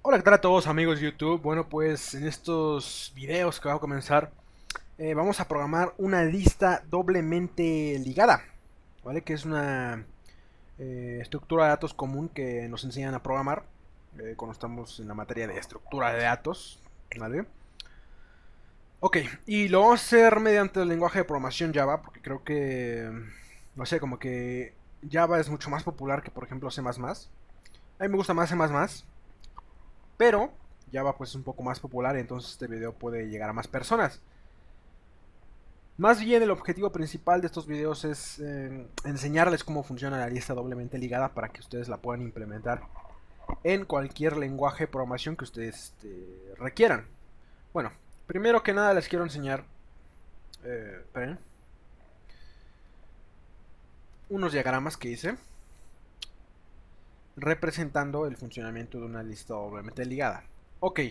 Hola, ¿qué tal a todos amigos de YouTube? Bueno, pues en estos videos que voy a comenzar vamos a programar una lista doblemente ligada, ¿vale? Que es una estructura de datos común que nos enseñan a programar cuando estamos en la materia de estructura de datos, ¿vale? Ok, y lo vamos a hacer mediante el lenguaje de programación Java, porque creo que, no sé, como que Java es mucho más popular que por ejemplo C++. A mí me gusta más C++, pero Java pues es un poco más popular, entonces este video puede llegar a más personas. Más bien el objetivo principal de estos videos es enseñarles cómo funciona la lista doblemente ligada para que ustedes la puedan implementar en cualquier lenguaje de programación que ustedes requieran. Bueno, primero que nada les quiero enseñar esperen, unos diagramas que hice representando el funcionamiento de una lista doblemente ligada. Ok,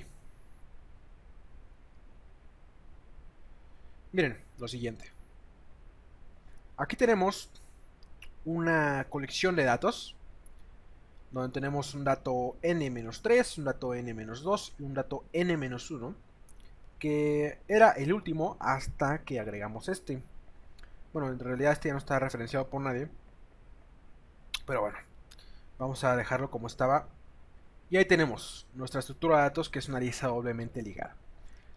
miren lo siguiente. Aquí tenemos una colección de datos donde tenemos un dato n-3, un dato n-2 y un dato n-1, que era el último hasta que agregamos este. Bueno, en realidad este ya no está referenciado por nadie, pero bueno, vamos a dejarlo como estaba. Y ahí tenemos nuestra estructura de datos, que es una lista doblemente ligada.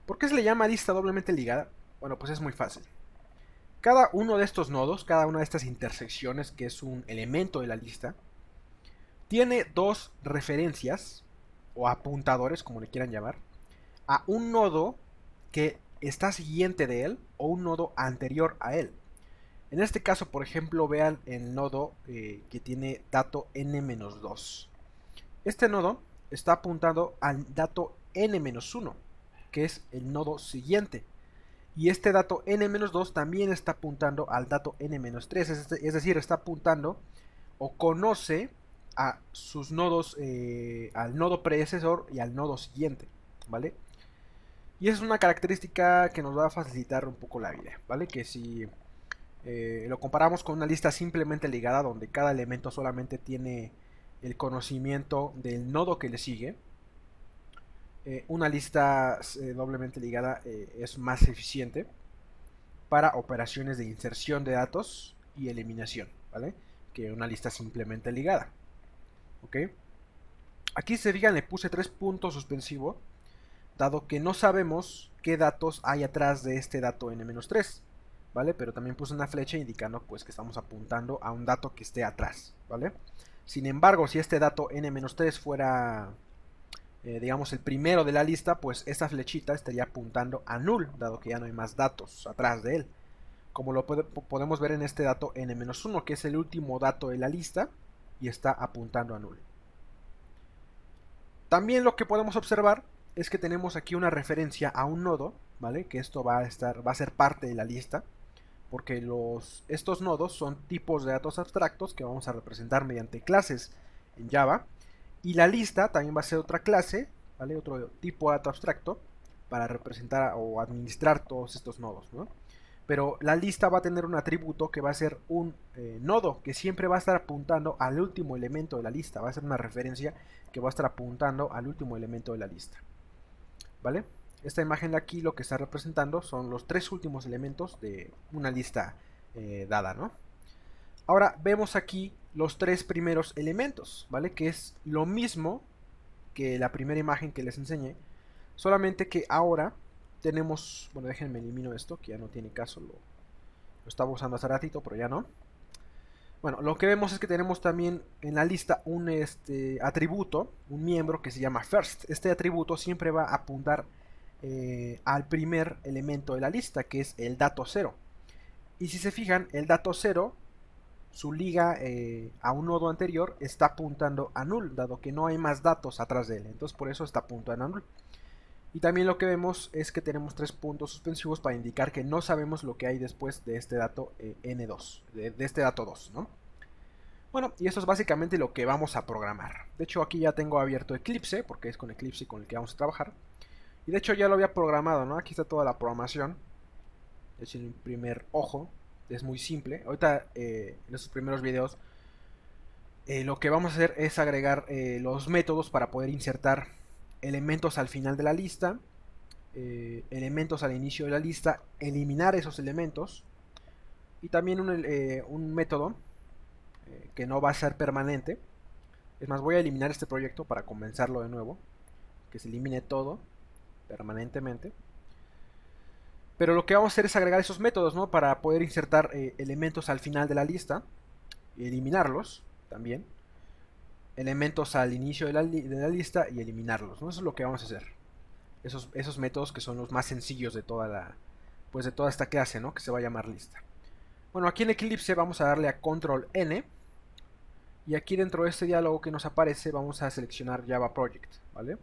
¿Por qué se le llama lista doblemente ligada? Bueno, pues es muy fácil. Cada uno de estos nodos, cada una de estas intersecciones, que es un elemento de la lista, tiene dos referencias, o apuntadores, como le quieran llamar, a un nodo que está siguiente de él o un nodo anterior a él. En este caso, por ejemplo, vean el nodo que tiene dato n-2. Este nodo está apuntando al dato n-1, que es el nodo siguiente. Y este dato n-2 también está apuntando al dato n-3, es decir, está apuntando o conoce a sus nodos, al nodo predecesor y al nodo siguiente, ¿vale? Y esa es una característica que nos va a facilitar un poco la vida, ¿vale? Que si lo comparamos con una lista simplemente ligada, donde cada elemento solamente tiene el conocimiento del nodo que le sigue, una lista doblemente ligada es más eficiente para operaciones de inserción de datos y eliminación, ¿vale? Que una lista simplemente ligada, ¿ok? Aquí se fijan, le puse 3 puntos suspensivos, dado que no sabemos qué datos hay atrás de este dato n-3, ¿vale? Pero también puse una flecha indicando pues que estamos apuntando a un dato que esté atrás, ¿vale? Sin embargo, si este dato n-3 fuera, digamos, el primero de la lista, pues esta flechita estaría apuntando a null, dado que ya no hay más datos atrás de él. Como lo podemos ver en este dato n-1, que es el último dato de la lista y está apuntando a null. También lo que podemos observar es que tenemos aquí una referencia a un nodo, ¿vale? Que esto va a ser parte de la lista, porque estos nodos son tipos de datos abstractos que vamos a representar mediante clases en Java, y la lista también va a ser otra clase, ¿vale? Otro tipo de dato abstracto para representar o administrar todos estos nodos, ¿no? Pero la lista va a tener un atributo que va a ser un nodo que siempre va a estar apuntando al último elemento de la lista, va a ser una referencia que va a estar apuntando al último elemento de la lista, ¿vale? Esta imagen de aquí lo que está representando son los tres últimos elementos de una lista dada, ¿no? Ahora vemos aquí los tres primeros elementos, ¿vale? Que es lo mismo que la primera imagen que les enseñé, solamente que ahora tenemos, bueno, déjenme elimino esto, que ya no tiene caso, lo estaba usando hace ratito, pero ya no. Bueno, lo que vemos es que tenemos también en la lista un atributo, un miembro que se llama first. Este atributo siempre va a apuntar al primer elemento de la lista, que es el dato 0. Y si se fijan, el dato 0, su liga a un nodo anterior, está apuntando a null, dado que no hay más datos atrás de él. Entonces por eso está apuntando a null. Y también lo que vemos es que tenemos 3 puntos suspensivos para indicar que no sabemos lo que hay después de este dato n2, de este dato 2, ¿no? Bueno, y esto es básicamente lo que vamos a programar. De hecho, aquí ya tengo abierto Eclipse, porque es con Eclipse con el que vamos a trabajar. Y de hecho ya lo había programado, ¿no? Aquí está toda la programación. Es el primer ojo, es muy simple. Ahorita, en estos primeros videos, lo que vamos a hacer es agregar los métodos para poder insertar elementos al final de la lista, elementos al inicio de la lista, eliminar esos elementos y también un método que no va a ser permanente. Es más, voy a eliminar este proyecto para comenzarlo de nuevo, que se elimine todo permanentemente. Pero lo que vamos a hacer es agregar esos métodos, ¿no? Para poder insertar elementos al final de la lista y eliminarlos también. Elementos al inicio de la lista y eliminarlos, ¿no? Eso es lo que vamos a hacer. Esos métodos que son los más sencillos de pues de toda esta clase, ¿no? Que se va a llamar lista. Bueno, aquí en Eclipse vamos a darle a Control N. Y aquí dentro de este diálogo que nos aparece vamos a seleccionar Java Project, ¿vale?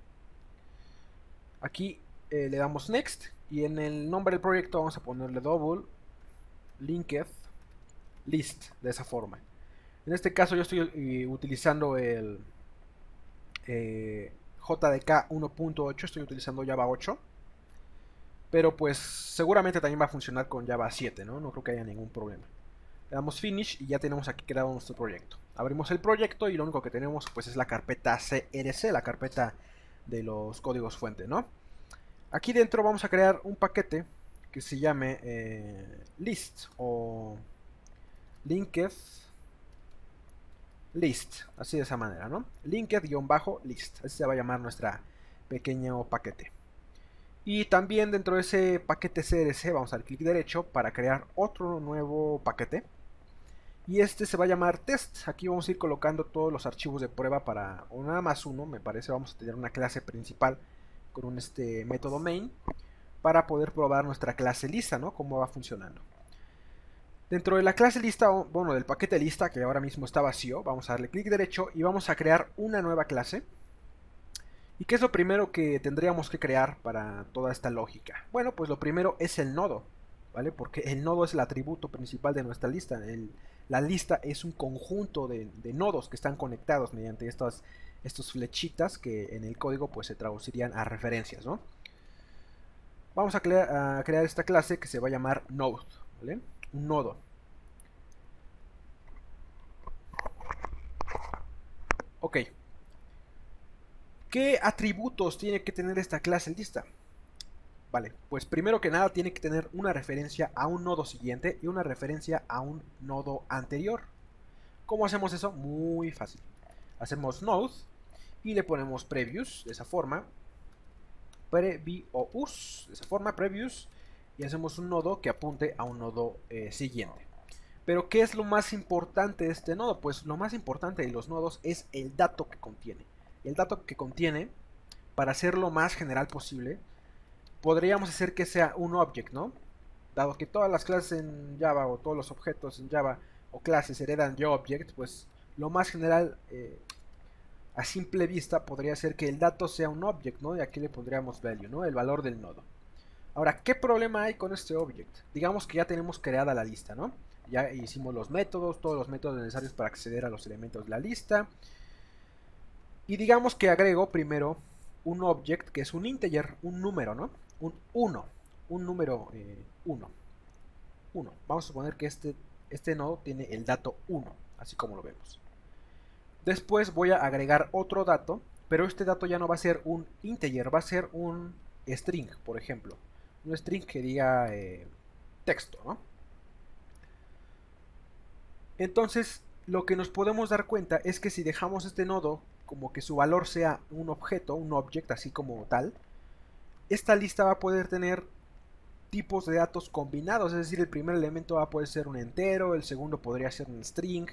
Aquí le damos Next y en el nombre del proyecto vamos a ponerle double linked list, de esa forma. En este caso yo estoy utilizando el JDK 1.8, estoy utilizando Java 8. Pero pues seguramente también va a funcionar con Java 7, ¿no? No creo que haya ningún problema. Le damos Finish y ya tenemos aquí creado nuestro proyecto. Abrimos el proyecto y lo único que tenemos pues es la carpeta CRC, la carpeta de los códigos fuente, ¿no? Aquí dentro vamos a crear un paquete que se llame list o linked list, así de esa manera, ¿no? Linked-list, así se va a llamar nuestro pequeño paquete. Y también dentro de ese paquete CRC vamos a dar clic derecho para crear otro nuevo paquete. Y este se va a llamar test. Aquí vamos a ir colocando todos los archivos de prueba para, o nada más uno, me parece. Vamos a tener una clase principal con un método main para poder probar nuestra clase lista, ¿no? Cómo va funcionando. Dentro de la clase lista, bueno, del paquete lista, que ahora mismo está vacío, vamos a darle clic derecho y vamos a crear una nueva clase. ¿Y qué es lo primero que tendríamos que crear para toda esta lógica? Bueno, pues lo primero es el nodo, ¿vale? Porque el nodo es el atributo principal de nuestra lista. La lista es un conjunto de nodos que están conectados mediante estos flechitas que en el código pues se traducirían a referencias, ¿no? Vamos a crear esta clase que se va a llamar node, ¿vale? Un nodo. Ok. ¿Qué atributos tiene que tener esta clase lista? Vale, pues primero que nada tiene que tener una referencia a un nodo siguiente y una referencia a un nodo anterior. ¿Cómo hacemos eso? Muy fácil. Hacemos node y le ponemos previous de esa forma. Previous de esa forma, previous. Y hacemos un nodo que apunte a un nodo siguiente. Pero ¿qué es lo más importante de este nodo? Pues lo más importante de los nodos es el dato que contiene. El dato que contiene, para hacerlo más general posible, podríamos hacer que sea un object, ¿no? Dado que todas las clases en Java o todos los objetos en Java o clases heredan de object, pues lo más general a simple vista podría ser que el dato sea un object, ¿no? Y aquí le pondríamos value, ¿no? El valor del nodo. Ahora, ¿qué problema hay con este object? Digamos que ya tenemos creada la lista, ¿no? Ya hicimos los métodos, todos los métodos necesarios para acceder a los elementos de la lista. Y digamos que agrego primero un object que es un integer, un número, ¿no? Un 1, un número 1. 1. Vamos a suponer que este nodo tiene el dato 1, así como lo vemos. Después voy a agregar otro dato, pero este dato ya no va a ser un integer, va a ser un string, por ejemplo. Un string que diga texto, ¿no? Entonces, lo que nos podemos dar cuenta es que si dejamos este nodo como que su valor sea un objeto, un object, así como tal, esta lista va a poder tener tipos de datos combinados, es decir, el primer elemento va a poder ser un entero, el segundo podría ser un string,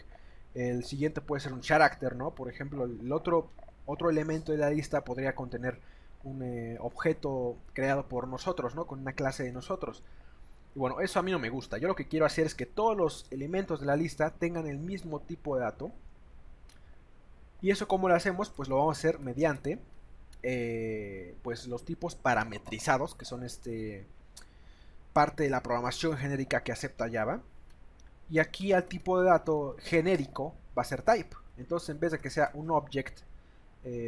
el siguiente puede ser un character, ¿no? Por ejemplo, el otro elemento de la lista podría contener un objeto creado por nosotros, ¿no? Con una clase de nosotros. Y bueno, eso a mí no me gusta. Yo lo que quiero hacer es que todos los elementos de la lista tengan el mismo tipo de dato. ¿Y eso cómo lo hacemos? Pues lo vamos a hacer mediante pues los tipos parametrizados, que son parte de la programación genérica que acepta Java. Y aquí al tipo de dato genérico va a ser type. Entonces en vez de que sea un object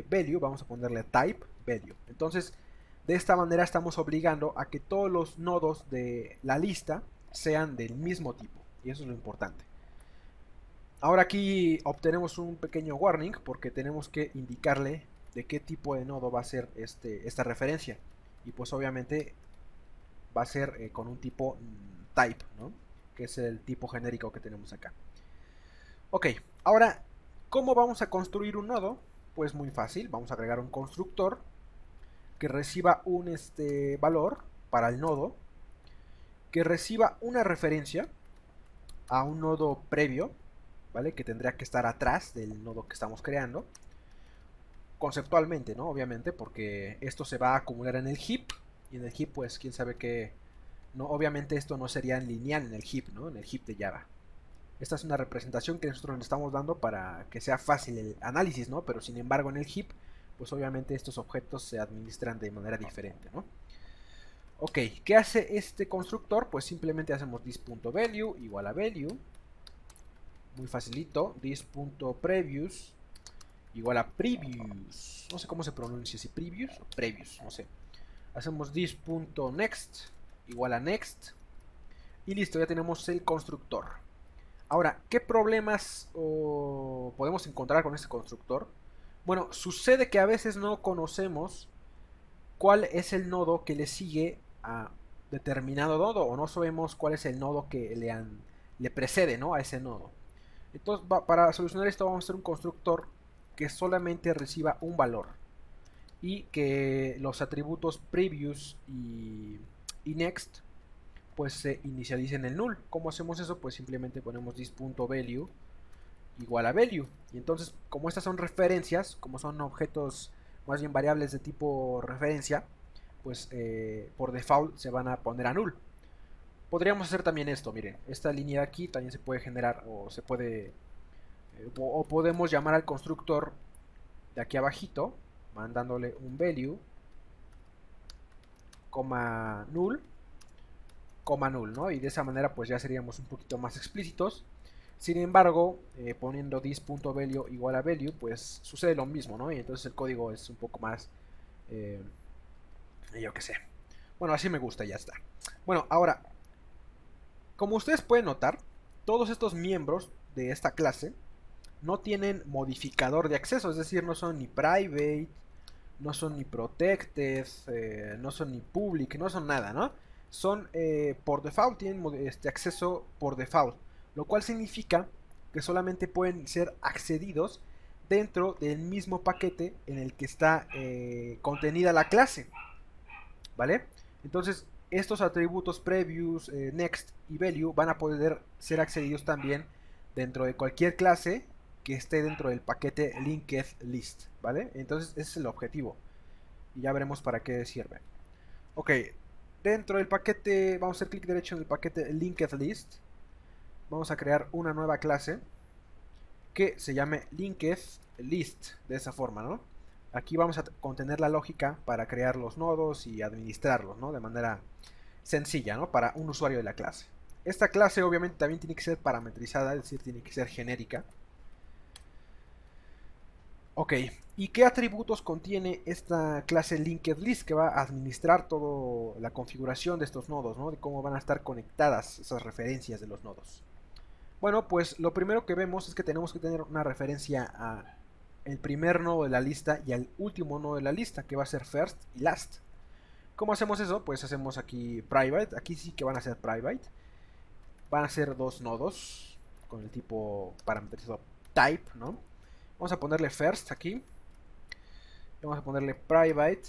value, vamos a ponerle type value. Entonces de esta manera estamos obligando a que todos los nodos de la lista sean del mismo tipo. Y eso es lo importante. Ahora aquí obtenemos un pequeño warning porque tenemos que indicarle de qué tipo de nodo va a ser esta referencia. Y pues obviamente va a ser con un tipo type, ¿no? Que es el tipo genérico que tenemos acá. Ok, ahora, ¿cómo vamos a construir un nodo? Pues muy fácil, vamos a agregar un constructor que reciba un valor para el nodo, que reciba una referencia a un nodo previo, ¿vale? Que tendría que estar atrás del nodo que estamos creando. Conceptualmente, ¿no? Obviamente, porque esto se va a acumular en el heap, y en el heap, pues, quién sabe qué. No, obviamente esto no sería en lineal en el heap, ¿no? En el heap de Java. Esta es una representación que nosotros le estamos dando para que sea fácil el análisis, ¿no? Pero sin embargo en el heap, pues obviamente estos objetos se administran de manera diferente, ¿no? Ok, ¿qué hace este constructor? Pues simplemente hacemos this.value igual a value. Muy facilito. This.previous igual a previous. No sé cómo se pronuncia, si previous o previous, no sé. Hacemos this.next igual a next. Y listo, ya tenemos el constructor. Ahora, ¿qué problemas podemos encontrar con este constructor? Bueno, sucede que a veces no conocemos cuál es el nodo que le sigue a determinado nodo, o no sabemos cuál es el nodo que le precede, ¿no? A ese nodo. Entonces, para solucionar esto vamos a hacer un constructor que solamente reciba un valor y que los atributos previous y next pues se inicialicen en el null. ¿Cómo hacemos eso? Pues simplemente ponemos this.value igual a value. Y entonces, como estas son referencias, como son objetos más bien variables de tipo referencia, pues por default se van a poner a null. Podríamos hacer también esto, miren, esta línea de aquí también se puede generar o se puede o podemos llamar al constructor de aquí abajito mandándole un value coma null, ¿no? Y de esa manera pues ya seríamos un poquito más explícitos. Sin embargo, poniendo this.value igual a value, pues sucede lo mismo, ¿no? Y entonces el código es un poco más, eh, yo qué sé. Bueno, así me gusta y ya está. Bueno, ahora, como ustedes pueden notar, todos estos miembros de esta clase no tienen modificador de acceso, es decir, no son ni private, no son ni protected, no son ni public, no son nada, ¿no? Son por default, tienen acceso por default, lo cual significa que solamente pueden ser accedidos dentro del mismo paquete en el que está contenida la clase, ¿vale? Entonces, estos atributos previous, next y value van a poder ser accedidos también dentro de cualquier clase que esté dentro del paquete linked list, ¿vale? Entonces, ese es el objetivo. Y ya veremos para qué sirve. Ok, dentro del paquete, vamos a hacer clic derecho en el paquete linked list. Vamos a crear una nueva clase que se llame linked list, de esa forma, ¿no? Aquí vamos a contener la lógica para crear los nodos y administrarlos, ¿no? De manera sencilla, ¿no? Para un usuario de la clase. Esta clase obviamente también tiene que ser parametrizada, es decir, tiene que ser genérica. Ok, ¿y qué atributos contiene esta clase linked list que va a administrar toda la configuración de estos nodos, ¿no? De cómo van a estar conectadas esas referencias de los nodos. Bueno, pues lo primero que vemos es que tenemos que tener una referencia a el primer nodo de la lista y al último nodo de la lista, que va a ser first y last. ¿Cómo hacemos eso? Pues hacemos aquí private, aquí sí que van a ser private. Van a ser dos nodos con el tipo parametrizado type, ¿no? Vamos a ponerle first aquí. Vamos a ponerle private,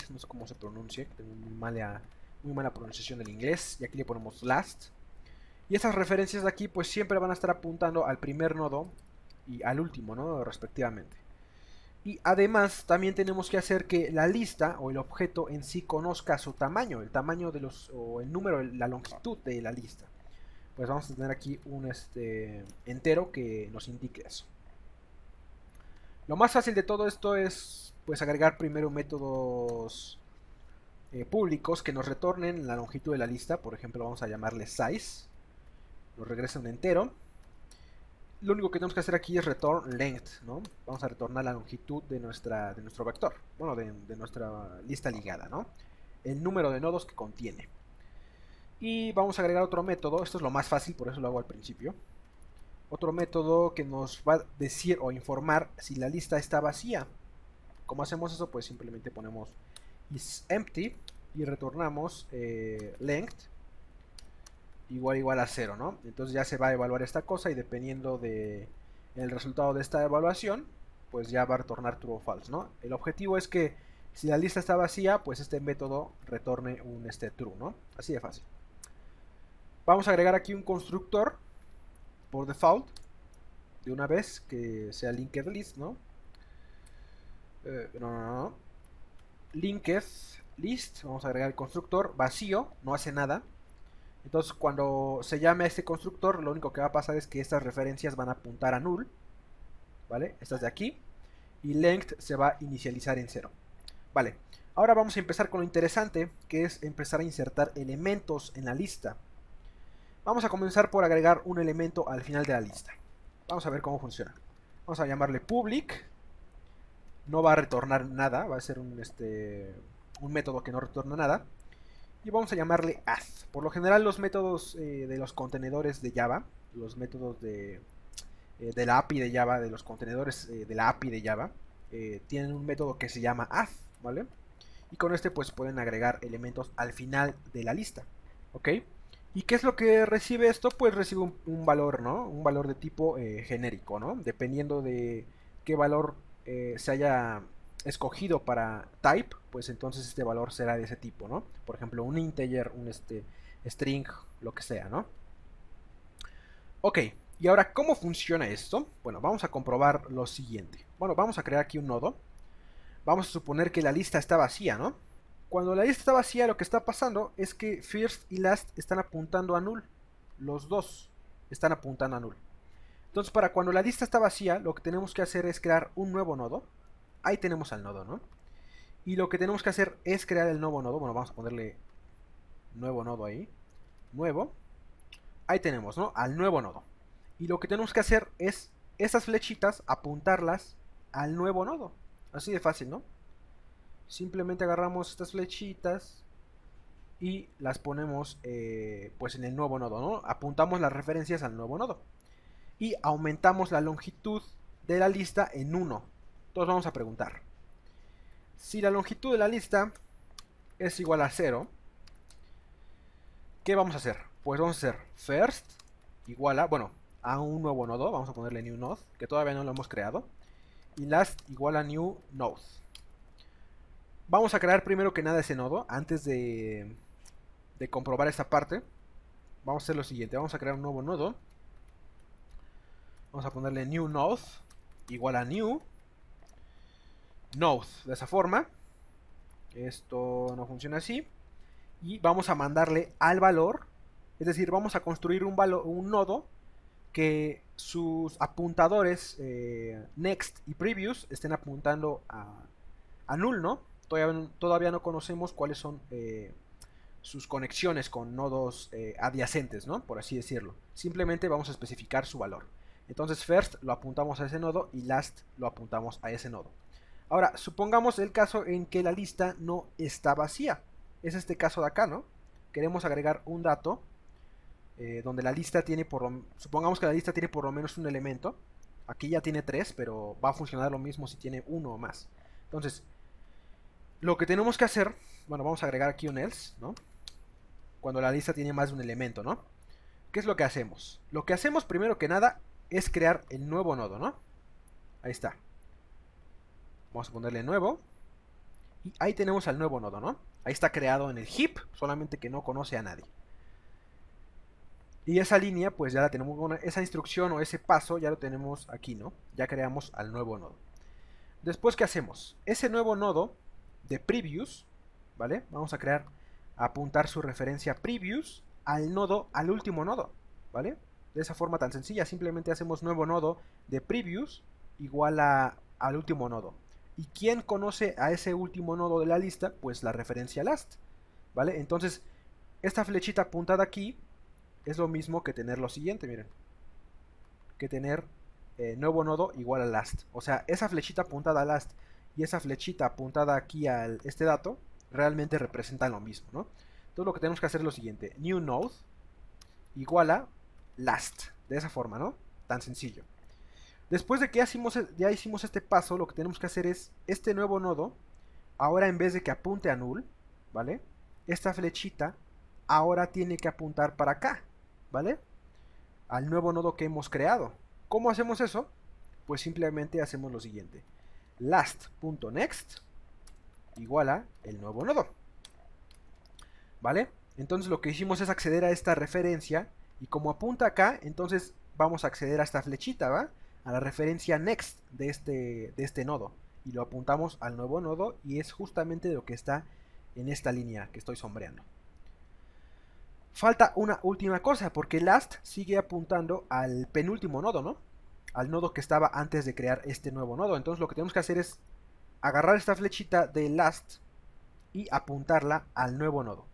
no sé cómo se pronuncia, tengo muy mala pronunciación del inglés. Y aquí le ponemos last. Y estas referencias de aquí pues siempre van a estar apuntando al primer nodo y al último, ¿no? Respectivamente. Y además también tenemos que hacer que la lista o el objeto en sí conozca su tamaño, el tamaño de los, o el número, la longitud de la lista. Pues vamos a tener aquí un entero que nos indique eso. Lo más fácil de todo esto es pues agregar primero métodos públicos que nos retornen la longitud de la lista. Por ejemplo, vamos a llamarle size. Nos regresa un entero. Lo único que tenemos que hacer aquí es return length, ¿no? Vamos a retornar la longitud de nuestro vector, bueno, de nuestra lista ligada, ¿no? El número de nodos que contiene. Y vamos a agregar otro método, esto es lo más fácil, por eso lo hago al principio. Otro método que nos va a decir o informar si la lista está vacía. ¿Cómo hacemos eso? Pues simplemente ponemos isEmpty y retornamos length igual a 0, ¿no? Entonces ya se va a evaluar esta cosa y dependiendo de el resultado de esta evaluación, pues ya va a retornar true o false, ¿no? El objetivo es que si la lista está vacía, pues este método retorne un true, ¿no? Así de fácil. Vamos a agregar aquí un constructor por default de una vez que sea linked list, ¿no? No. Linked list, vamos a agregar el constructor vacío, no hace nada. Entonces cuando se llame a este constructor, lo único que va a pasar es que estas referencias van a apuntar a null, ¿vale? Estas de aquí. Y length se va a inicializar en 0. Vale, ahora vamos a empezar con lo interesante, que es empezar a insertar elementos en la lista. Vamos a comenzar por agregar un elemento al final de la lista. Vamos a ver cómo funciona. Vamos a llamarle public. No va a retornar nada, va a ser un método que no retorna nada. Y vamos a llamarle add. Por lo general los métodos de los contenedores de Java, los métodos de la API de Java, de los contenedores de la API de Java, tienen un método que se llama add, ¿vale? Y con este pues pueden agregar elementos al final de la lista, ¿ok? ¿Y qué es lo que recibe esto? Pues recibe un valor, ¿no? Un valor de tipo genérico, ¿no? Dependiendo de qué valor se haya escogido para type, pues entonces este valor será de ese tipo, ¿no? Por ejemplo, un integer, un string, lo que sea, ¿no? Ok, y ahora, ¿cómo funciona esto? Bueno, vamos a comprobar lo siguiente. Bueno, vamos a crear aquí un nodo. Vamos a suponer que la lista está vacía, ¿no? Cuando la lista está vacía, lo que está pasando es que first y last están apuntando a null. Los dos están apuntando a null. Entonces, para cuando la lista está vacía, lo que tenemos que hacer es crear un nuevo nodo. Ahí tenemos al nodo, ¿no? Y lo que tenemos que hacer es crear el nuevo nodo. Bueno, vamos a ponerle nuevo nodo ahí. Nuevo. Ahí tenemos, ¿no? Al nuevo nodo. Y lo que tenemos que hacer es esas flechitas apuntarlas al nuevo nodo. Así de fácil, ¿no? Simplemente agarramos estas flechitas y las ponemos pues en el nuevo nodo, ¿no? Apuntamos las referencias al nuevo nodo. Y aumentamos la longitud de la lista en 1. Entonces vamos a preguntar. Si la longitud de la lista es igual a 0, ¿qué vamos a hacer? Pues vamos a hacer first igual a, bueno, a un nuevo nodo, vamos a ponerle new node, que todavía no lo hemos creado. Y last igual a new node. Vamos a crear primero que nada ese nodo, antes de comprobar esta parte. Vamos a hacer lo siguiente, vamos a crear un nuevo nodo. Vamos a ponerle new node igual a new node, de esa forma. Esto no funciona así. Y vamos a mandarle al valor, es decir, vamos a construir un nodo que sus apuntadores next y previous estén apuntando a null, ¿no? Todavía no conocemos cuáles son sus conexiones con nodos adyacentes, ¿no? Por así decirlo. Simplemente vamos a especificar su valor. Entonces first lo apuntamos a ese nodo y last lo apuntamos a ese nodo. Ahora, supongamos el caso en que la lista no está vacía. Es este caso de acá, ¿no? Queremos agregar un dato donde la lista tiene supongamos que la lista tiene por lo menos un elemento. Aquí ya tiene 3, pero va a funcionar lo mismo si tiene uno o más. Entonces, lo que tenemos que hacer, bueno, vamos a agregar aquí un else, ¿no? Cuando la lista tiene más de un elemento, ¿no? ¿Qué es lo que hacemos? Lo que hacemos primero que nada es crear el nuevo nodo, ¿no? Ahí está. Vamos a ponerle nuevo. Y ahí tenemos al nuevo nodo, ¿no? Ahí está creado en el heap, solamente que no conoce a nadie. Y esa línea, pues ya la tenemos, esa instrucción o ese paso ya lo tenemos aquí, ¿no? Ya creamos al nuevo nodo. Después, ¿qué hacemos? Ese nuevo nodo de previous, ¿vale? Vamos a apuntar su referencia previous al último nodo, ¿vale? De esa forma tan sencilla, simplemente hacemos nuevo nodo de previous igual al último nodo. ¿Y quién conoce a ese último nodo de la lista? Pues la referencia last, ¿vale? Entonces, esta flechita apuntada aquí es lo mismo que tener lo siguiente, miren. Que tener nuevo nodo igual a last. O sea, esa flechita apuntada a last y esa flechita apuntada aquí a este dato realmente representan lo mismo, ¿no? Entonces lo que tenemos que hacer es lo siguiente. New node igual a last. De esa forma, ¿no? Tan sencillo. Después de que ya hicimos este paso, lo que tenemos que hacer es este nuevo nodo, ahora en vez de que apunte a null, ¿vale? Esta flechita ahora tiene que apuntar para acá, ¿vale? Al nuevo nodo que hemos creado. ¿Cómo hacemos eso? Pues simplemente hacemos lo siguiente. Last.next igual a el nuevo nodo, ¿vale? Entonces lo que hicimos es acceder a esta referencia y como apunta acá, entonces vamos a acceder a esta flechita, ¿va? A la referencia next de este nodo y lo apuntamos al nuevo nodo y es justamente lo que está en esta línea que estoy sombreando. Falta una última cosa porque last sigue apuntando al penúltimo nodo, ¿no? Al nodo que estaba antes de crear este nuevo nodo. Entonces lo que tenemos que hacer es agarrar esta flechita de last y apuntarla al nuevo nodo.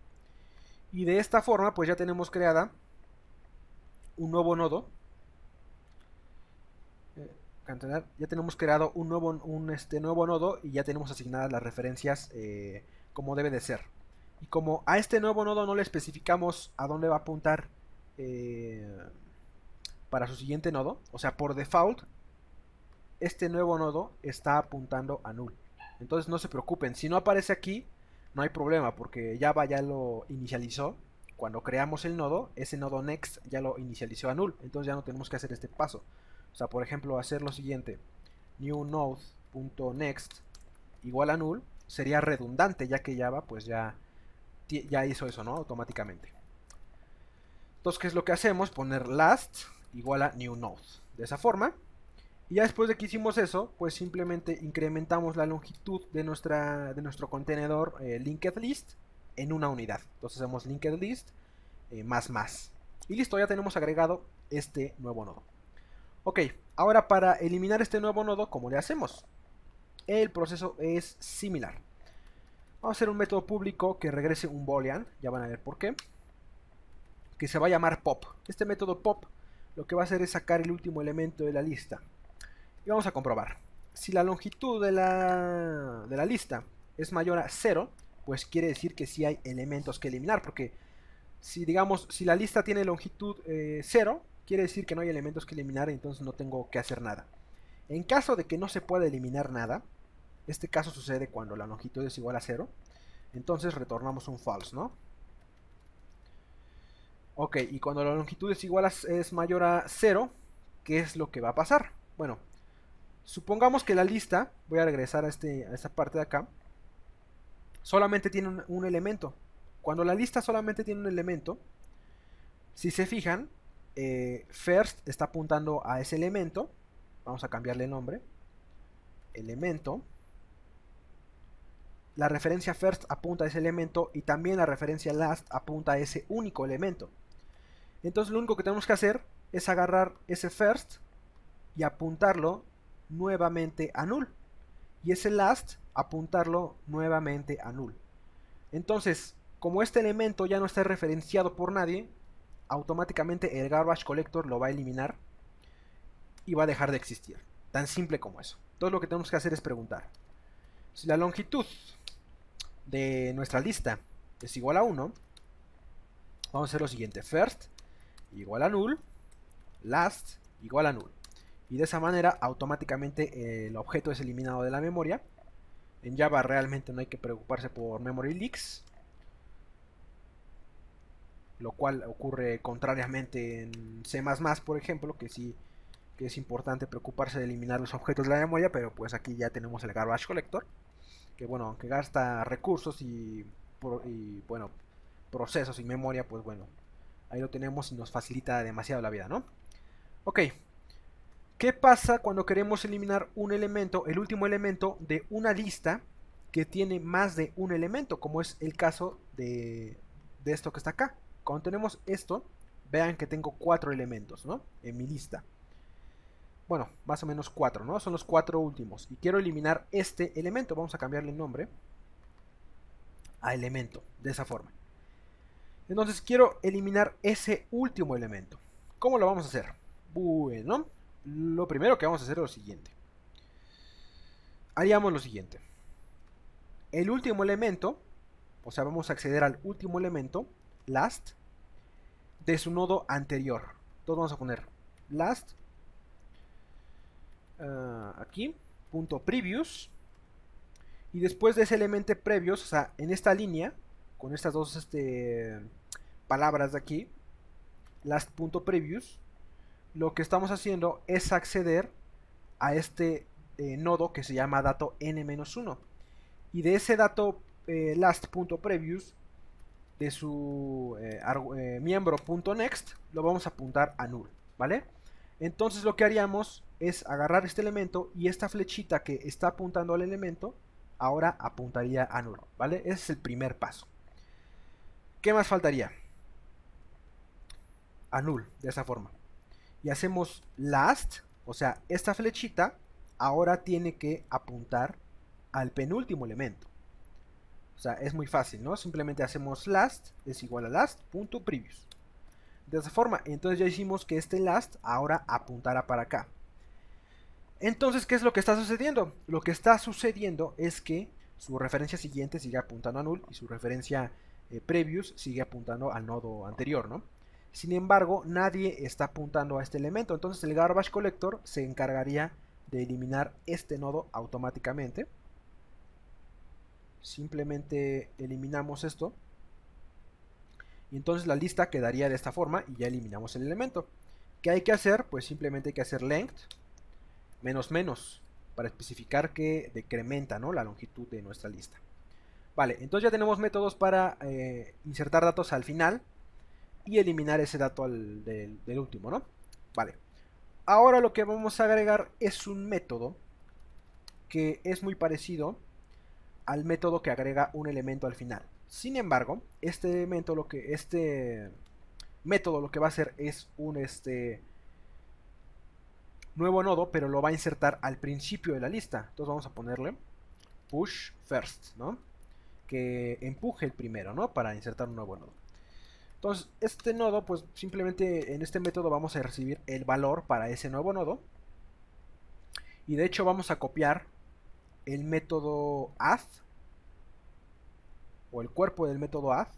Y de esta forma pues ya tenemos creada un nuevo nodo. Ya tenemos creado un nuevo nodo y ya tenemos asignadas las referencias como debe de ser. Y como a este nuevo nodo no le especificamos a dónde va a apuntar para su siguiente nodo, o sea, por default, este nuevo nodo está apuntando a null. Entonces no se preocupen, si no aparece aquí, no hay problema, porque Java ya lo inicializó. Cuando creamos el nodo, ese nodo next ya lo inicializó a null, entonces ya no tenemos que hacer este paso. O sea, por ejemplo, hacer lo siguiente, new node.next igual a null, sería redundante, ya que Java pues ya hizo eso, ¿no? Automáticamente. Entonces, ¿qué es lo que hacemos? Poner last igual a new node. De esa forma. Y ya después de que hicimos eso, pues simplemente incrementamos la longitud de nuestro contenedor linked list en una unidad. Entonces hacemos linked list más. Y listo, ya tenemos agregado este nuevo nodo. Ok, ahora para eliminar este nuevo nodo, ¿cómo le hacemos? El proceso es similar. Vamos a hacer un método público que regrese un boolean, ya van a ver por qué, que se va a llamar pop. Este método pop lo que va a hacer es sacar el último elemento de la lista. Y vamos a comprobar. Si la longitud de la lista es mayor a 0, pues quiere decir que sí hay elementos que eliminar, porque si digamos, si la lista tiene longitud 0, quiere decir que no hay elementos que eliminar, entonces no tengo que hacer nada. En caso de que no se pueda eliminar nada, este caso sucede cuando la longitud es igual a 0, entonces retornamos un false, ¿no? Ok, y cuando la longitud es mayor a 0, ¿qué es lo que va a pasar? Bueno, supongamos que la lista, voy a regresar a esta parte de acá, solamente tiene un elemento. Cuando la lista solamente tiene un elemento, si se fijan, first está apuntando a ese elemento. Vamos a cambiarle el nombre. Elemento. La referencia first apunta a ese elemento y también la referencia last apunta a ese único elemento. Entonces lo único que tenemos que hacer es agarrar ese first y apuntarlo nuevamente a null. Y ese last apuntarlo nuevamente a null. Entonces, como este elemento ya no está referenciado por nadie, automáticamente el garbage collector lo va a eliminar y va a dejar de existir. Tan simple como eso. Entonces lo que tenemos que hacer es preguntar. Si la longitud de nuestra lista es igual a 1, vamos a hacer lo siguiente. First igual a null, last igual a null. Y de esa manera automáticamente el objeto es eliminado de la memoria. En Java realmente no hay que preocuparse por memory leaks, lo cual ocurre contrariamente en C++, por ejemplo, que sí que es importante preocuparse de eliminar los objetos de la memoria, pero pues aquí ya tenemos el garbage collector, que bueno, aunque gasta recursos y bueno, procesos y memoria, pues bueno, ahí lo tenemos y nos facilita demasiado la vida, ¿no? Ok, ¿qué pasa cuando queremos eliminar un elemento, el último elemento de una lista que tiene más de un elemento, como es el caso de esto que está acá? Cuando tenemos esto, vean que tengo 4 elementos, ¿no? En mi lista. Bueno, más o menos 4, ¿no? Son los 4 últimos. Y quiero eliminar este elemento. Vamos a cambiarle el nombre a elemento, de esa forma. Entonces quiero eliminar ese último elemento. ¿Cómo lo vamos a hacer? Bueno, lo primero que vamos a hacer es lo siguiente. Haríamos lo siguiente. El último elemento, o sea, vamos a acceder al último elemento, last, de su nodo anterior. Entonces vamos a poner last aquí, punto previous. Y después de ese elemento previous, o sea, en esta línea, con estas dos palabras de aquí, last.previous, lo que estamos haciendo es acceder a este nodo que se llama dato n-1. Y de ese dato last.previous, de su miembro.next, lo vamos a apuntar a null, ¿vale? Entonces lo que haríamos es agarrar este elemento y esta flechita que está apuntando al elemento, ahora apuntaría a null, ¿vale? Ese es el primer paso. ¿Qué más faltaría? A null, de esa forma. Y hacemos last, o sea, esta flechita ahora tiene que apuntar al penúltimo elemento. O sea, es muy fácil, ¿no? Simplemente hacemos last es igual a last.previous. De esa forma, entonces ya hicimos que este last ahora apuntara para acá. Entonces, ¿qué es lo que está sucediendo? Lo que está sucediendo es que su referencia siguiente sigue apuntando a null y su referencia previous sigue apuntando al nodo anterior, ¿no? Sin embargo, nadie está apuntando a este elemento, entonces el garbage collector se encargaría de eliminar este nodo automáticamente. Simplemente eliminamos esto y entonces la lista quedaría de esta forma y ya eliminamos el elemento. ¿Qué hay que hacer? Pues simplemente hay que hacer length menos menos para especificar que decrementa, ¿no?, la longitud de nuestra lista. Vale, entonces ya tenemos métodos para insertar datos al final y eliminar ese dato del último, ¿no? Vale. Ahora lo que vamos a agregar es un método que es muy parecido al método que agrega un elemento al final. Sin embargo, este método lo que va a hacer es un nuevo nodo, pero lo va a insertar al principio de la lista. Entonces vamos a ponerle push first, ¿no? Que empuje el primero, ¿no? Para insertar un nuevo nodo. Entonces, este nodo, pues simplemente en este método vamos a recibir el valor para ese nuevo nodo. Y de hecho vamos a copiar el método add, o el cuerpo del método add.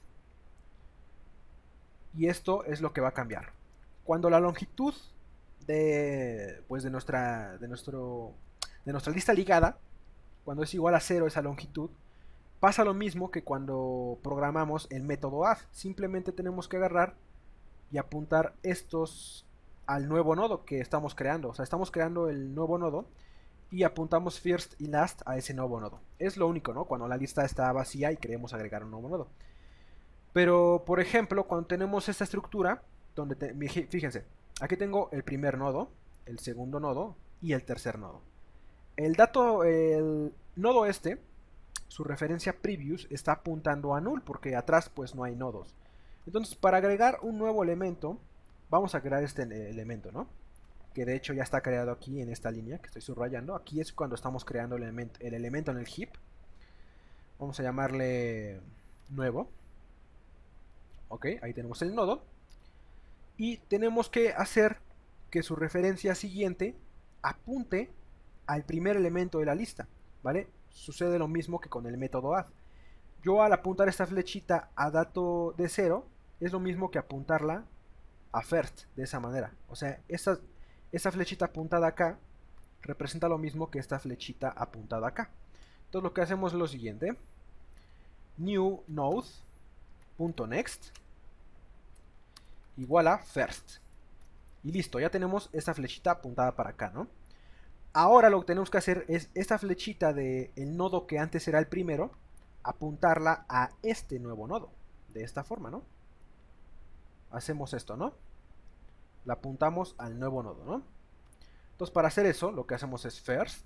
Y esto es lo que va a cambiar. Cuando la longitud pues de nuestra lista ligada, cuando es igual a 0 esa longitud, pasa lo mismo que cuando programamos el método add. Simplemente tenemos que agarrar y apuntar estos al nuevo nodo que estamos creando. O sea, estamos creando el nuevo nodo y apuntamos first y last a ese nuevo nodo. Es lo único, ¿no? Cuando la lista está vacía y queremos agregar un nuevo nodo. Pero, por ejemplo, cuando tenemos esta estructura, fíjense, aquí tengo el primer nodo, el segundo nodo y el tercer nodo. El nodo su referencia previous está apuntando a null porque atrás pues no hay nodos. Entonces, para agregar un nuevo elemento, vamos a crear este elemento, ¿no? Que de hecho ya está creado aquí en esta línea que estoy subrayando. Aquí es cuando estamos creando el elemento en el heap. Vamos a llamarle nuevo. Ok, ahí tenemos el nodo. Y tenemos que hacer que su referencia siguiente apunte al primer elemento de la lista, ¿vale? Sucede lo mismo que con el método add. Yo al apuntar esta flechita a dato de 0, es lo mismo que apuntarla a first, de esa manera. O sea, esta flechita apuntada acá representa lo mismo que esta flechita apuntada acá. Entonces lo que hacemos es lo siguiente. New node.next igual a first. Y listo, ya tenemos esta flechita apuntada para acá, ¿no? Ahora lo que tenemos que hacer es esta flechita del nodo que antes era el primero, apuntarla a este nuevo nodo. De esta forma, ¿no? Hacemos esto, ¿no? La apuntamos al nuevo nodo, ¿no? Entonces para hacer eso, lo que hacemos es first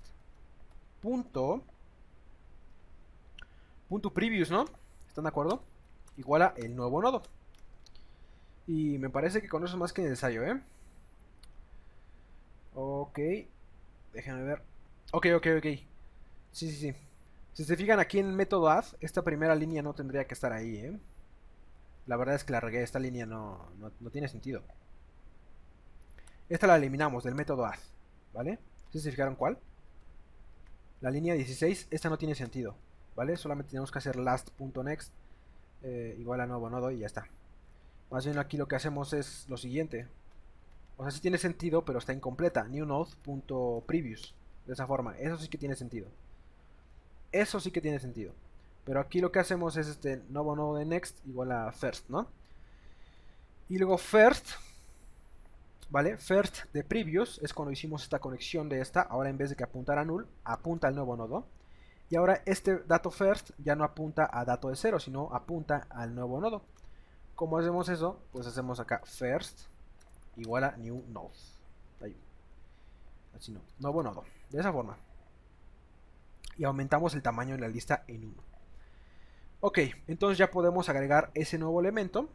punto previous, ¿no? ¿Están de acuerdo? Igual a el nuevo nodo. Y me parece que con eso es más que necesario, ¿eh? Ok. Déjenme ver. Ok. Sí. Si se fijan aquí en el método add, esta primera línea no tendría que estar ahí, ¿eh? La verdad es que la regué, esta línea no tiene sentido. Esta la eliminamos del método add, ¿vale? ¿Sí se fijaron cuál? La línea 16, esta no tiene sentido, ¿vale? Solamente tenemos que hacer last.next igual a nuevo nodo y ya está. Más bien aquí lo que hacemos es lo siguiente. O sea, sí tiene sentido, pero está incompleta. New node.previous. De esa forma. Eso sí que tiene sentido. Eso sí que tiene sentido. Pero aquí lo que hacemos es este nuevo nodo de next igual a first, ¿no? Y luego first, ¿vale? First de previous es cuando hicimos esta conexión de esta. Ahora en vez de que apuntar a null, apunta al nuevo nodo. Y ahora este dato first ya no apunta a dato de 0, sino apunta al nuevo nodo. ¿Cómo hacemos eso? Pues hacemos acá first igual a new node. Ahí. Así no, nuevo nodo. De esa forma. Y aumentamos el tamaño de la lista en 1. Ok, entonces ya podemos agregar ese nuevo elemento.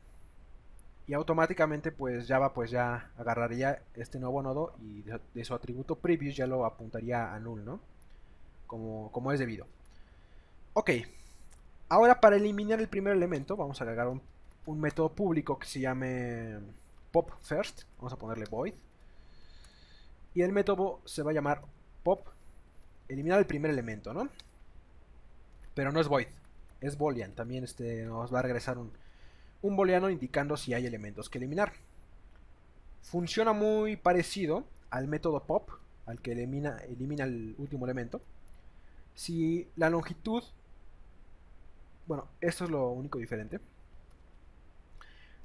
Y automáticamente pues Java pues ya agarraría este nuevo nodo y de su atributo previous ya lo apuntaría a null, ¿no? Como es debido. Ok, ahora para eliminar el primer elemento vamos a agregar un método público que se llame pop first. Vamos a ponerle void. Y el método se va a llamar pop, eliminar el primer elemento, ¿no? Pero no es void, es boolean. También nos va a regresar un booleano indicando si hay elementos que eliminar. Funciona muy parecido al método pop, al que elimina el último elemento. Si la longitud, bueno, esto es lo único diferente.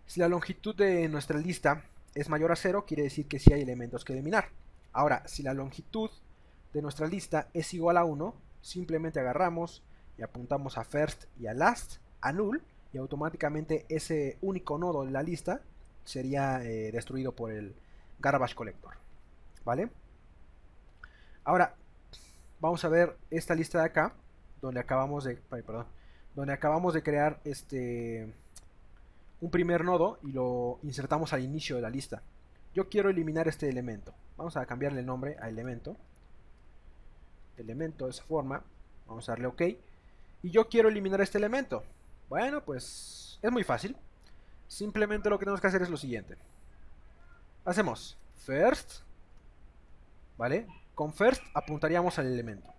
Si la longitud de nuestra lista es mayor a 0, quiere decir que sí hay elementos que eliminar. Ahora, si la longitud de nuestra lista es igual a 1, simplemente agarramos y apuntamos a first y a last, a null, y automáticamente ese único nodo de la lista sería destruido por el garbage collector. ¿Vale? Ahora, vamos a ver esta lista de acá, donde acabamos de crear un primer nodo y lo insertamos al inicio de la lista. Yo quiero eliminar este elemento. Vamos a cambiarle el nombre a elemento. Elemento de esa forma. Vamos a darle OK. Y yo quiero eliminar este elemento. Bueno, pues es muy fácil. Simplemente lo que tenemos que hacer es lo siguiente. Hacemos first, ¿vale? Con first apuntaríamos al elemento.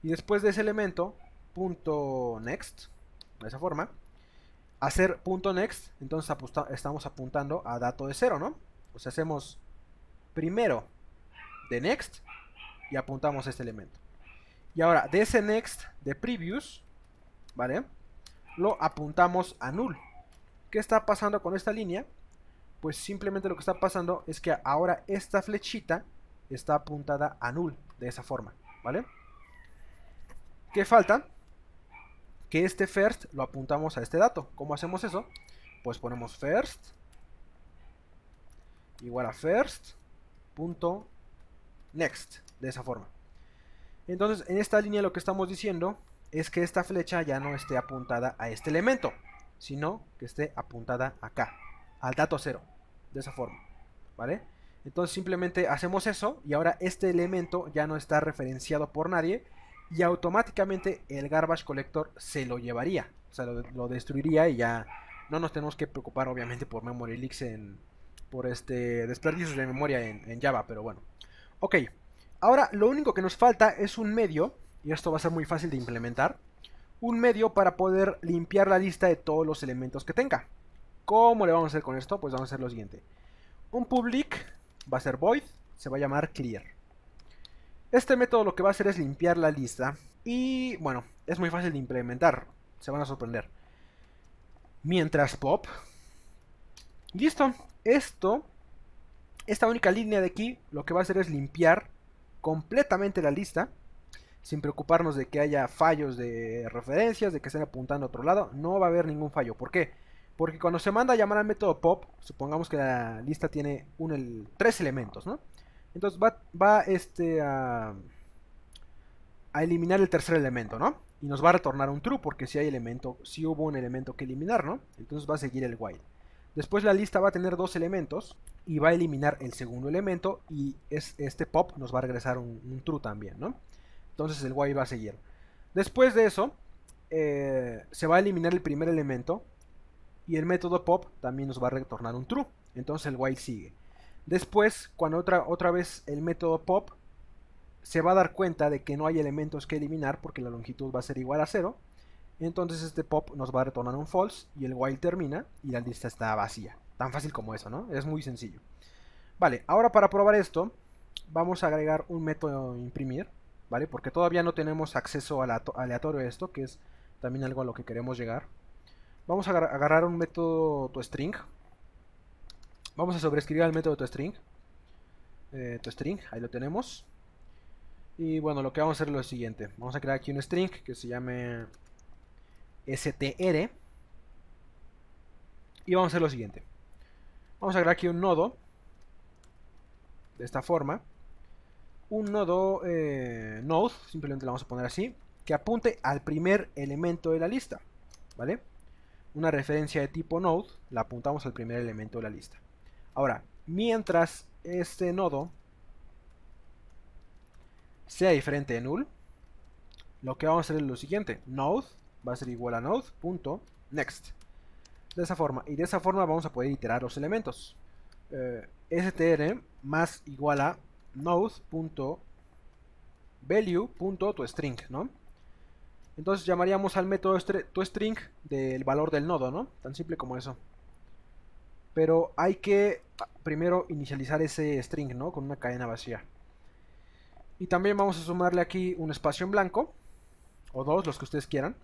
Y después de ese elemento, punto next, de esa forma. Hacer punto next, entonces estamos apuntando a dato de 0, ¿no? O sea, hacemos primero de next y apuntamos a este elemento. Y ahora, de ese next de previous, ¿vale? Lo apuntamos a null. ¿Qué está pasando con esta línea? Pues simplemente lo que está pasando es que ahora esta flechita está apuntada a null, de esa forma, ¿vale? ¿Qué falta? Que este first lo apuntamos a este dato. ¿Cómo hacemos eso? Pues ponemos first igual a first punto next, de esa forma. Entonces, en esta línea lo que estamos diciendo es que esta flecha ya no esté apuntada a este elemento, sino que esté apuntada acá, al dato 0, de esa forma, ¿vale? Entonces simplemente hacemos eso y ahora este elemento ya no está referenciado por nadie y automáticamente el garbage collector se lo llevaría, o sea, lo destruiría y ya no nos tenemos que preocupar obviamente por memory leaks por desperdicios de memoria en Java, pero bueno. Ok, ahora lo único que nos falta es un medio, y esto va a ser muy fácil de implementar, un medio para poder limpiar la lista de todos los elementos que tenga. ¿Cómo le vamos a hacer con esto? Pues vamos a hacer lo siguiente. Un public va a ser void, se va a llamar clear. Este método lo que va a hacer es limpiar la lista y bueno, es muy fácil de implementar, se van a sorprender. Mientras pop, listo, esta única línea de aquí lo que va a hacer es limpiar completamente la lista sin preocuparnos de que haya fallos de referencias, de que estén apuntando a otro lado, no va a haber ningún fallo. ¿Por qué? Porque cuando se manda a llamar al método pop, supongamos que la lista tiene 3 elementos, ¿no? Entonces va a eliminar el tercer elemento, ¿no? Y nos va a retornar un true porque si hubo un elemento que eliminar, ¿no? Entonces va a seguir el while. Después la lista va a tener 2 elementos y va a eliminar el segundo elemento y este pop nos va a regresar un true también, ¿no? Entonces el while va a seguir. Después de eso, se va a eliminar el primer elemento y el método pop también nos va a retornar un true. Entonces el while sigue. Después, cuando otra vez el método pop se va a dar cuenta de que no hay elementos que eliminar porque la longitud va a ser igual a 0, entonces este pop nos va a retornar un false y el while termina y la lista está vacía. Tan fácil como eso, ¿no? Es muy sencillo. Vale, ahora para probar esto, vamos a agregar un método imprimir, ¿vale? Porque todavía no tenemos acceso aleatorio a esto, que es también algo a lo que queremos llegar. Vamos a agarrar un método toString. Vamos a sobreescribir el método toString. ToString, ahí lo tenemos. Y bueno, lo que vamos a hacer es lo siguiente. Vamos a crear aquí un string que se llame str. Y vamos a hacer lo siguiente. Vamos a crear aquí un nodo. De esta forma. Un nodo node, simplemente lo vamos a poner así. Que apunte al primer elemento de la lista. ¿Vale? Una referencia de tipo node, la apuntamos al primer elemento de la lista. Ahora, mientras este nodo sea diferente de null, lo que vamos a hacer es lo siguiente. Node va a ser igual a node.next. De esa forma. Y de esa forma vamos a poder iterar los elementos. str más igual a node.value.toString, ¿no? Entonces llamaríamos al método toString del valor del nodo, ¿no? Tan simple como eso. Pero hay que primero inicializar ese string, ¿no? Con una cadena vacía. Y también vamos a sumarle aquí un espacio en blanco. O dos, los que ustedes quieran.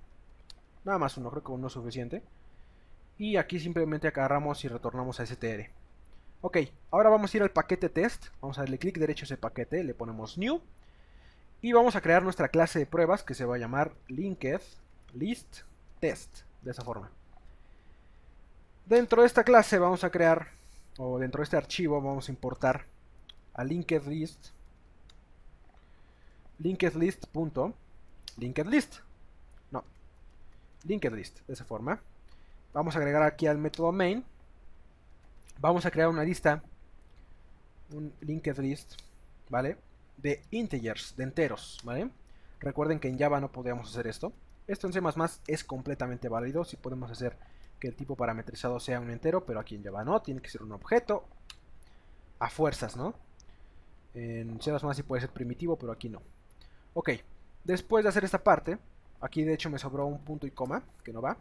Nada más uno, creo que uno es suficiente. Y aquí simplemente agarramos y retornamos a str. Ok, ahora vamos a ir al paquete test. Vamos a darle clic derecho a ese paquete, le ponemos new. Y vamos a crear nuestra clase de pruebas que se va a llamar linked list test. De esa forma. Dentro de esta clase vamos a crear, o dentro de este archivo vamos a importar a linked list. LinkedList. No, linked list, de esa forma. Vamos a agregar aquí al método main. Vamos a crear una lista, un linked list, ¿vale? De integers, de enteros, ¿vale? Recuerden que en Java no podemos hacer esto. Esto en C++ es completamente válido. Si podemos hacer que el tipo parametrizado sea un entero, pero aquí en Java no, tiene que ser un objeto a fuerzas, ¿no? En C++ sí puede ser primitivo, pero aquí no. Ok, después de hacer esta parte, aquí de hecho me sobró un punto y coma, que no va.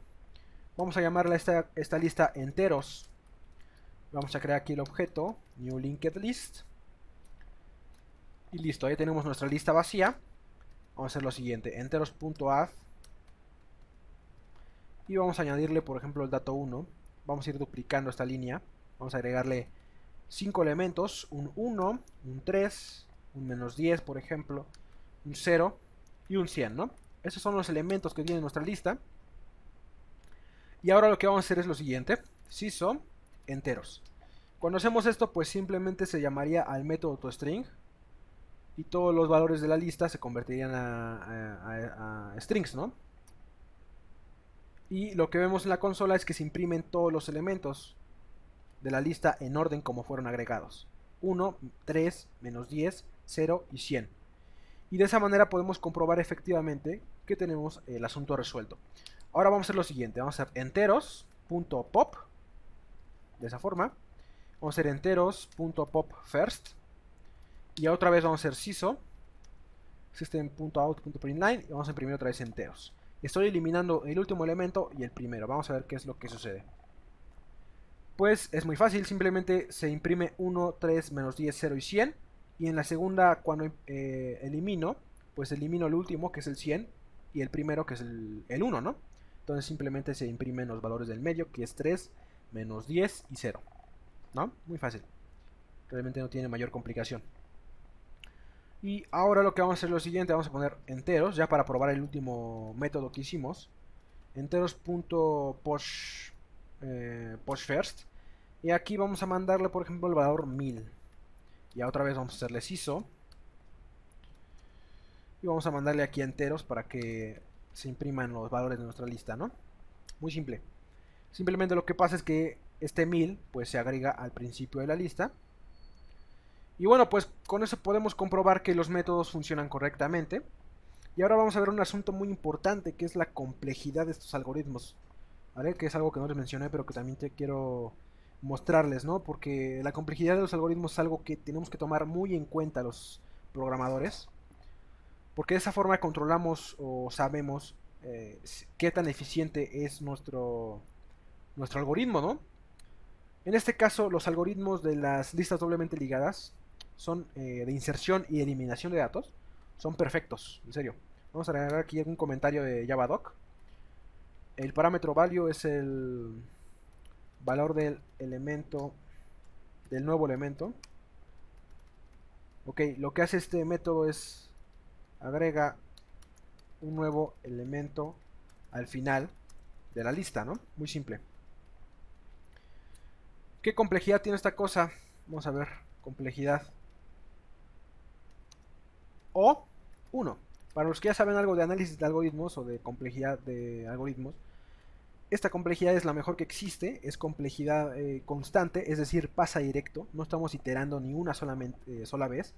Vamos a llamarle a esta lista enteros. Vamos a crear aquí el objeto, new linked list. Y listo, ahí tenemos nuestra lista vacía. Vamos a hacer lo siguiente, enteros.add. Y vamos a añadirle, por ejemplo, el dato 1. Vamos a ir duplicando esta línea. Vamos a agregarle 5 elementos, un 1, un 3, un menos 10, por ejemplo, un 0 y un 100, ¿no? Esos son los elementos que tiene nuestra lista. Y ahora lo que vamos a hacer es lo siguiente, sysO enteros. Cuando hacemos esto, pues simplemente se llamaría al método toString y todos los valores de la lista se convertirían a strings, ¿no? Y lo que vemos en la consola es que se imprimen todos los elementos de la lista en orden como fueron agregados. 1, 3, menos 10, 0 y 100. Y de esa manera podemos comprobar efectivamente que tenemos el asunto resuelto. Ahora vamos a hacer lo siguiente. Vamos a hacer enteros.pop. De esa forma. Vamos a hacer enteros.pop first. Y otra vez vamos a hacer sysO system.out.println. Y vamos a imprimir otra vez enteros. Estoy eliminando el último elemento y el primero. Vamos a ver qué es lo que sucede. Pues es muy fácil. Simplemente se imprime 1, 3, menos 10, 0 y 100. Y en la segunda, cuando elimino, pues elimino el último, que es el 100, y el primero, que es el 1, ¿no? Entonces simplemente se imprimen los valores del medio, que es 3, menos 10 y 0, ¿no? Muy fácil. Realmente no tiene mayor complicación. Y ahora lo que vamos a hacer es lo siguiente, vamos a poner enteros, ya para probar el último método que hicimos. Enteros.push first. Y aquí vamos a mandarle, por ejemplo, el valor 1000. Y otra vez vamos a hacerle sysO. Y vamos a mandarle aquí enteros para que se impriman los valores de nuestra lista, ¿no? Muy simple. Simplemente lo que pasa es que este 1000 pues se agrega al principio de la lista. Y bueno, pues con eso podemos comprobar que los métodos funcionan correctamente. Y ahora vamos a ver un asunto muy importante, que es la complejidad de estos algoritmos, ¿vale? Que es algo que no les mencioné, pero que también te quiero mostrarles, ¿no? Porque la complejidad de los algoritmos es algo que tenemos que tomar muy en cuenta los programadores. Porque de esa forma controlamos o sabemos qué tan eficiente es nuestro algoritmo, ¿no? En este caso, los algoritmos de las listas doblemente ligadas son de inserción y eliminación de datos. Son perfectos, en serio. Vamos a agregar aquí un comentario de Javadoc. El parámetro value es el valor del elemento, del nuevo elemento. Ok, lo que hace este método es agrega un nuevo elemento al final de la lista, ¿no? Muy simple. ¿Qué complejidad tiene esta cosa? Vamos a ver, complejidad O 1. Para los que ya saben algo de análisis de algoritmos o de complejidad de algoritmos, esta complejidad es la mejor que existe, es complejidad constante, es decir, pasa directo, no estamos iterando ni una sola vez.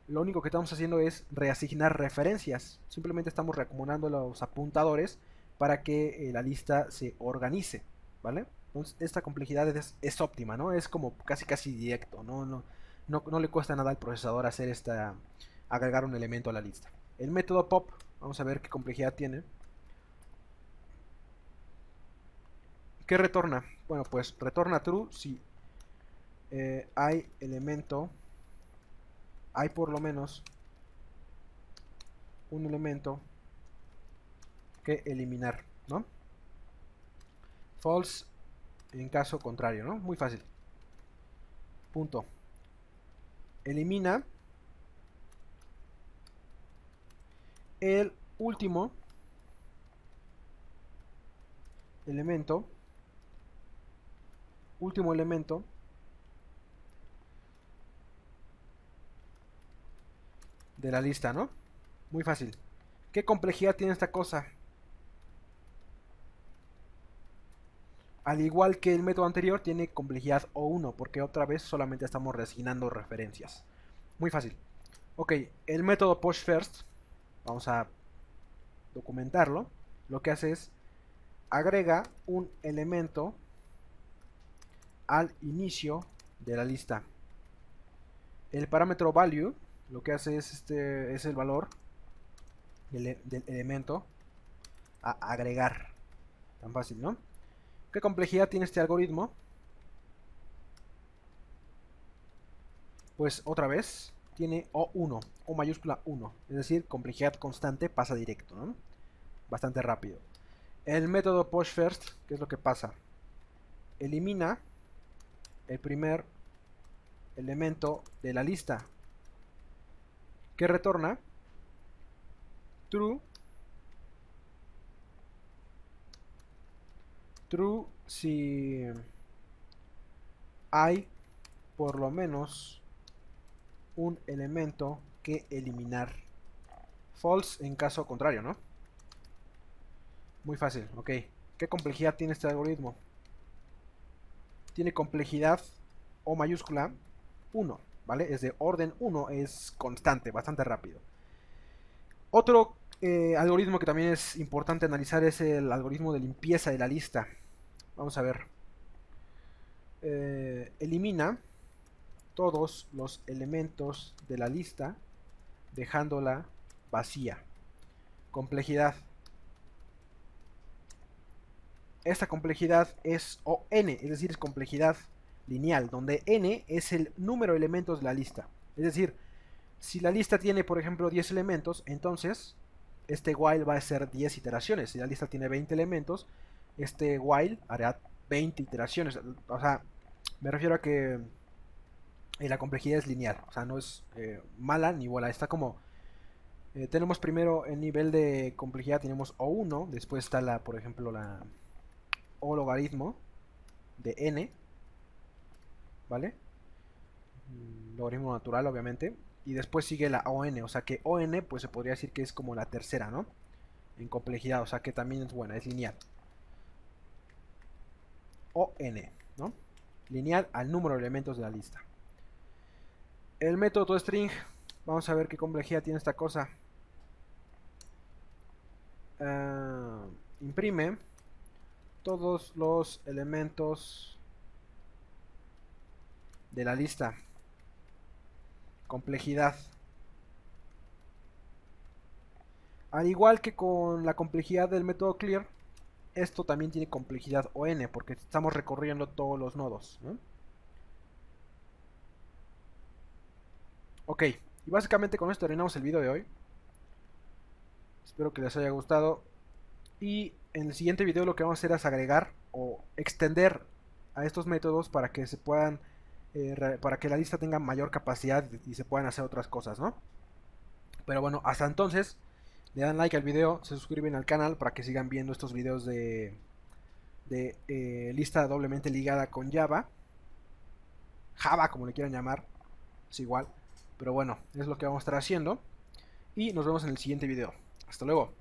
Lo único que estamos haciendo es reasignar referencias, simplemente estamos reacomodando los apuntadores para que la lista se organice, ¿vale? Entonces esta complejidad es óptima, ¿no? Es como casi directo, no le cuesta nada al procesador hacer agregar un elemento a la lista. El método pop, vamos a ver qué complejidad tiene. ¿Qué retorna? Bueno, pues retorna true si hay elemento, hay por lo menos un elemento que eliminar, ¿no? False en caso contrario, ¿no? Muy fácil. Punto. Elimina el último elemento de la lista, ¿no? Muy fácil. ¿Qué complejidad tiene esta cosa? Al igual que el método anterior, tiene complejidad O1, porque otra vez solamente estamos reasignando referencias. Muy fácil. Ok, el método push first, vamos a documentarlo. Lo que hace es agrega un elemento al inicio de la lista. El parámetro value lo que hace es el valor del elemento a agregar. Tan fácil, ¿no? ¿Qué complejidad tiene este algoritmo? Pues otra vez tiene O1, O mayúscula 1, es decir, complejidad constante, pasa directo, ¿no? Bastante rápido. El método push first, ¿qué es lo que pasa? Elimina el primer elemento de la lista. ¿Qué retorna? True. True si hay por lo menos un elemento que eliminar. False en caso contrario, ¿no? Muy fácil, ok. ¿Qué complejidad tiene este algoritmo? Tiene complejidad O mayúscula 1, ¿vale? Es de orden 1, es constante, bastante rápido. Otro algoritmo que también es importante analizar es el algoritmo de limpieza de la lista. Vamos a ver. Elimina todos los elementos de la lista dejándola vacía. Complejidad. Esta complejidad es O n, es decir, es complejidad lineal, donde n es el número de elementos de la lista. Es decir, si la lista tiene, por ejemplo, 10 elementos, entonces este while va a ser 10 iteraciones. Si la lista tiene 20 elementos, este while hará 20 iteraciones. O sea, me refiero a que la complejidad es lineal. O sea, no es mala ni buena. Está como... tenemos primero el nivel de complejidad, tenemos O1, después está la, por ejemplo, la O logaritmo de n, ¿vale? Logaritmo natural, obviamente. Y después sigue la ON, o sea que ON pues se podría decir que es como la tercera, ¿no? En complejidad, o sea que también es buena, es lineal. ON, ¿no? Lineal al número de elementos de la lista. El método toString, vamos a ver qué complejidad tiene esta cosa. Imprime todos los elementos de la lista. Complejidad. Al igual que con la complejidad del método clear, esto también tiene complejidad ON porque estamos recorriendo todos los nodos, ¿no? Ok, y básicamente con esto terminamos el video de hoy. Espero que les haya gustado. Y en el siguiente video lo que vamos a hacer es agregar o extender a estos métodos para que se puedan, para que la lista tenga mayor capacidad y se puedan hacer otras cosas, ¿no? Pero bueno, hasta entonces, le dan like al video, se suscriben al canal para que sigan viendo estos videos de lista doblemente ligada con Java como le quieran llamar, es igual. Pero bueno, es lo que vamos a estar haciendo. Y nos vemos en el siguiente video. Hasta luego.